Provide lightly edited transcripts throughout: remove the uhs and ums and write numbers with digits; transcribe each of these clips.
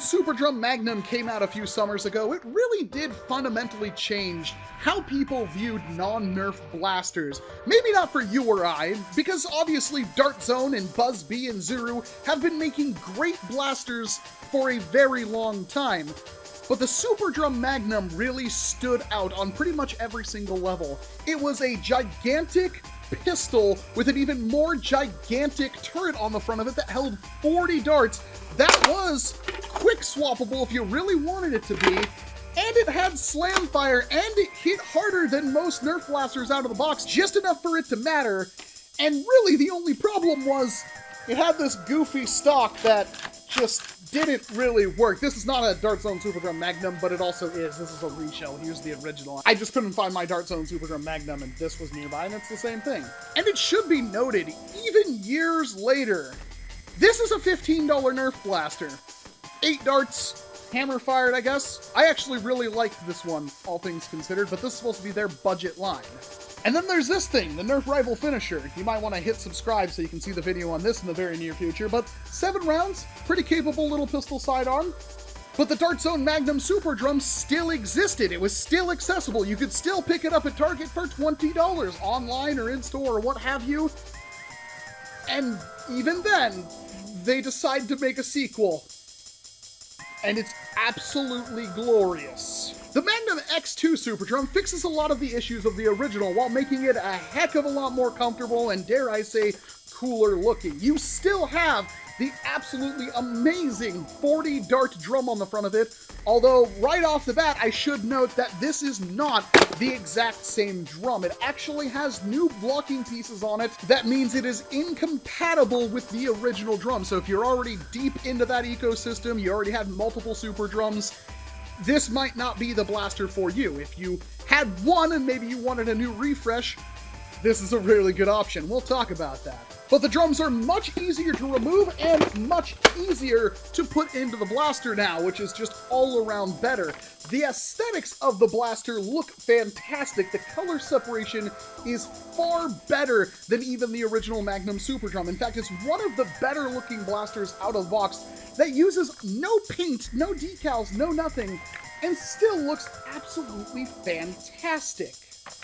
Superdrum Magnum came out a few summers ago, it really did fundamentally change how people viewed non-Nerf blasters. Maybe not for you or I, because obviously Dart Zone and Blvd and Zuru have been making great blasters for a very long time. But the Superdrum Magnum really stood out on pretty much every single level. It was a gigantic pistol with an even more gigantic turret on the front of it that held 40 darts. That was quick swappable if you really wanted it to be, and it had slam fire, and it hit harder than most Nerf blasters out of the box, just enough for it to matter. And really the only problem was it had this goofy stock that just didn't really work. This is not a Dart Zone Superdrum Magnum, but it also is. This is a reshell. Here's the original. I just couldn't find my Dart Zone Superdrum Magnum, and this was nearby, and it's the same thing. And it should be noted, even years later, this is a $15 Nerf blaster. 8 darts, hammer-fired, I guess. I actually really liked this one, all things considered, but this is supposed to be their budget line. And then there's this thing, the Nerf Rival Finisher. You might want to hit subscribe so you can see the video on this in the very near future, but 7 rounds, pretty capable little pistol sidearm. But the Dart Zone Magnum Superdrum still existed. It was still accessible. You could still pick it up at Target for $20 online or in-store or what have you. And even then, they decide to make a sequel. And it's absolutely glorious. The Magnum X2 Superdrum fixes a lot of the issues of the original while making it a heck of a lot more comfortable and, dare I say, cooler looking. You still have the absolutely amazing 40 dart drum on the front of it, although right off the bat I should note that this is not the exact same drum. It actually has new blocking pieces on it. That means it is incompatible with the original drum. So if you're already deep into that ecosystem, you already had multiple super drums, this might not be the blaster for you. If you had one and maybe you wanted a new refresh, this is a really good option. We'll talk about that. But the drums are much easier to remove and much easier to put into the blaster now, which is just all around better. The aesthetics of the blaster look fantastic. The color separation is far better than even the original Magnum Superdrum. In fact, it's one of the better looking blasters out of the box that uses no paint, no decals, no nothing, and still looks absolutely fantastic.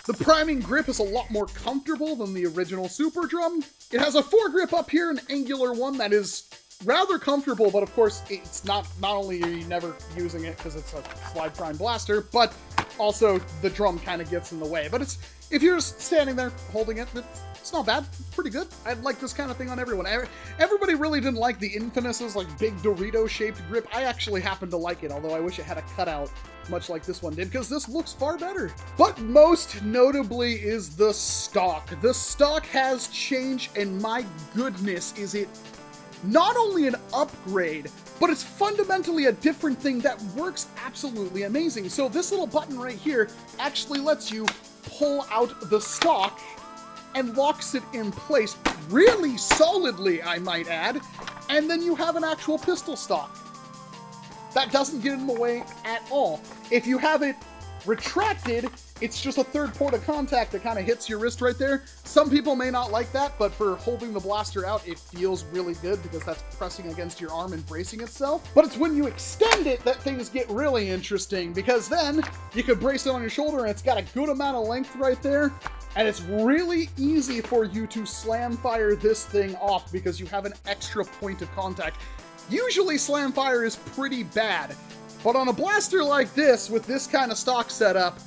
The priming grip is a lot more comfortable than the original Superdrum. It has a foregrip up here, an angular one that is rather comfortable, but of course it's not only are you never using it because it's a slide prime blaster, but also the drum kind of gets in the way. But it's, if you're just standing there holding it, it's not bad. It's pretty good. I'd like this kind of thing on everyone. Everybody really didn't like the Infinus's like big Dorito-shaped grip. I actually happen to like it, although I wish it had a cutout, much like this one did, because this looks far better. But most notably is the stock. The stock has changed, and my goodness, is it not only an upgrade, but it's fundamentally a different thing that works absolutely amazing. So this little button right here actually lets you pull out the stock and locks it in place really solidly, I might add, and then you have an actual pistol stock. That doesn't get in the way at all. If you have it retracted, it's just a third port of contact that kind of hits your wrist right there. Some people may not like that, but for holding the blaster out, it feels really good because that's pressing against your arm and bracing itself. But it's when you extend it that things get really interesting, because then you could brace it on your shoulder and it's got a good amount of length right there. And it's really easy for you to slam fire this thing off because you have an extra point of contact. Usually slam fire is pretty bad, but on a blaster like this, with this kind of stock setup,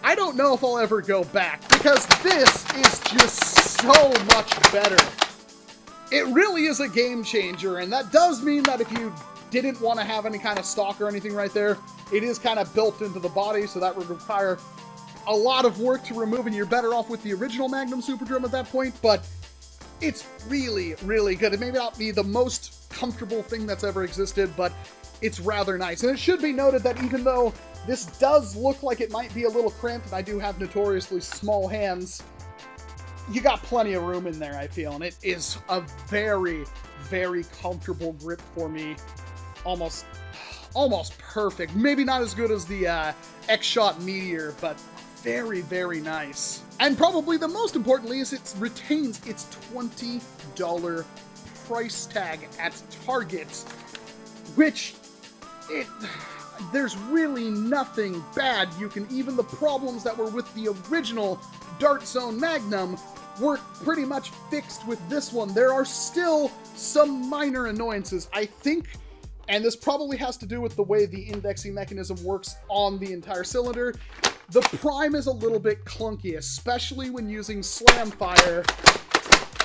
I don't know if I'll ever go back, because this is just so much better. It really is a game changer, and that does mean that if you didn't want to have any kind of stock or anything right there, it is kind of built into the body, so that would require a lot of work to remove, and you're better off with the original Magnum Superdrum at that point, but it's really, really good. It may not be the most comfortable thing that's ever existed, but it's rather nice. And it should be noted that even though this does look like it might be a little cramped, and I do have notoriously small hands, you got plenty of room in there, I feel, and it is a very, very comfortable grip for me. Almost perfect. Maybe not as good as the X-Shot Meteor, but very, very nice. And probably the most importantly is it retains its $20 price tag at Target, which there's really nothing bad. Even the problems that were with the original Dart Zone Magnum were pretty much fixed with this one. There are still some minor annoyances, I think, and this probably has to do with the way the indexing mechanism works on the entire cylinder. The prime is a little bit clunky, especially when using slam fire.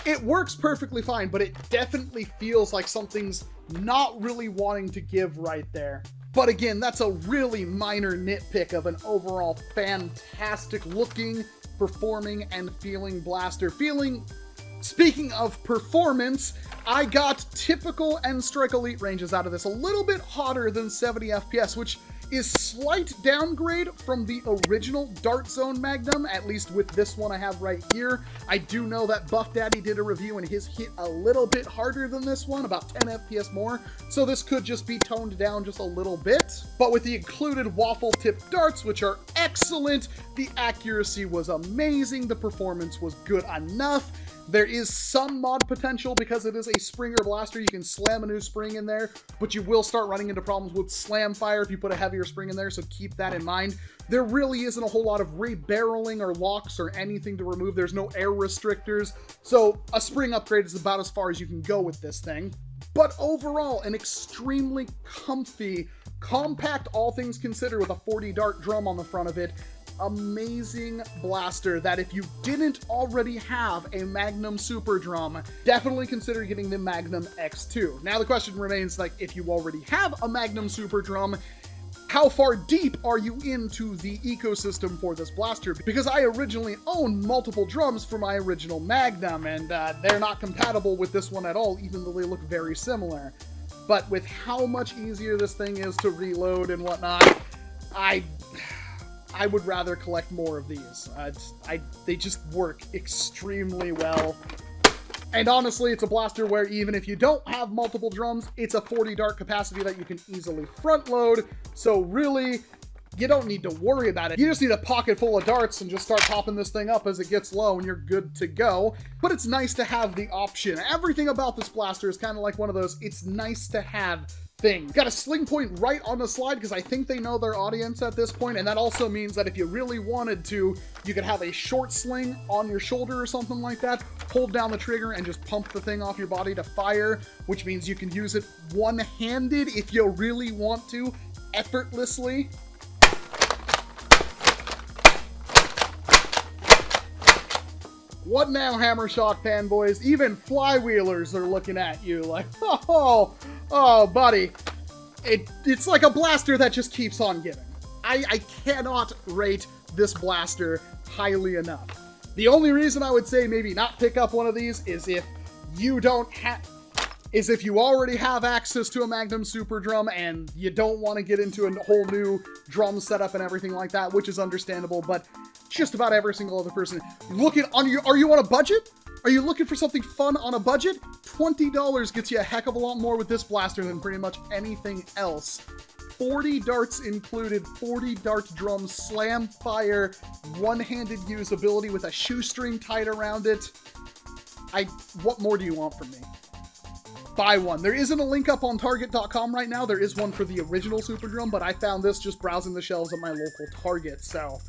It works perfectly fine, but it definitely feels like something's not really wanting to give right there. But again, that's a really minor nitpick of an overall fantastic looking, performing, and feeling blaster. Speaking of performance, I got typical and Strike Elite ranges out of this, a little bit hotter than 70 FPS, which is slight downgrade from the original Dart Zone Magnum, at least with this one I have right here. I do know that Buff Daddy did a review and his hit a little bit harder than this one, about 10 FPS more, so this could just be toned down just a little bit. But with the included waffle tip darts, which are excellent, the accuracy was amazing, the performance was good enough. There is some mod potential because it is a Springer blaster. You can slam a new spring in there, but you will start running into problems with slam fire if you put a heavier spring in there, so keep that in mind. There really isn't a whole lot of rebarreling or locks or anything to remove. There's no air restrictors, so a spring upgrade is about as far as you can go with this thing. But overall, an extremely comfy, compact, all things considered, with a 40 dart drum on the front of it. Amazing blaster that if you didn't already have a Magnum Superdrum, definitely consider getting the Magnum X2. Now the question remains, like, if you already have a Magnum Superdrum, how far deep are you into the ecosystem for this blaster? Because I originally owned multiple drums for my original Magnum, and they're not compatible with this one at all, even though they look very similar. But with how much easier this thing is to reload and whatnot, I would rather collect more of these. They just work extremely well. And honestly, it's a blaster where even if you don't have multiple drums, it's a 40 dart capacity that you can easily front load. So really, you don't need to worry about it. You just need a pocket full of darts and just start popping this thing up as it gets low and you're good to go. But it's nice to have the option. Everything about this blaster is kind of like one of those, it's nice to have thing. Got a sling point right on the slide because I think they know their audience at this point, and that also means that if you really wanted to, you could have a short sling on your shoulder or something like that, hold down the trigger and just pump the thing off your body to fire, which means you can use it one-handed if you really want to, effortlessly. What now, Hammershock fanboys? Even flywheelers are looking at you like, oh, buddy. It's like a blaster that just keeps on giving. I cannot rate this blaster highly enough. The only reason I would say maybe not pick up one of these is if you already have access to a Magnum Superdrum and you don't want to get into a whole new drum setup and everything like that, which is understandable, but just about every single other person. Are you on a budget? Are you looking for something fun on a budget? $20 gets you a heck of a lot more with this blaster than pretty much anything else. 40 darts included, 40 dart drums, slam fire, one-handed usability with a shoestring tied around it. What more do you want from me? Buy one. There isn't a link up on Target.com right now. There is one for the original Superdrum, but I found this just browsing the shelves at my local Target, so.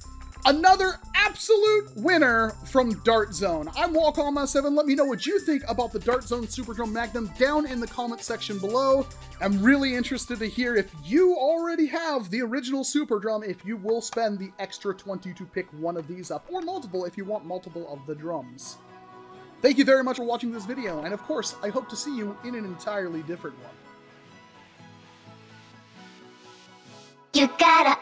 Another absolute winner from Dart Zone. I'm Walcom S7. Let me know what you think about the Dart Zone Superdrum Magnum down in the comment section below. I'm really interested to hear if you already have the original Superdrum, if you will spend the extra 20 to pick one of these up, or multiple if you want multiple of the drums. Thank you very much for watching this video, and of course, I hope to see you in an entirely different one. You gotta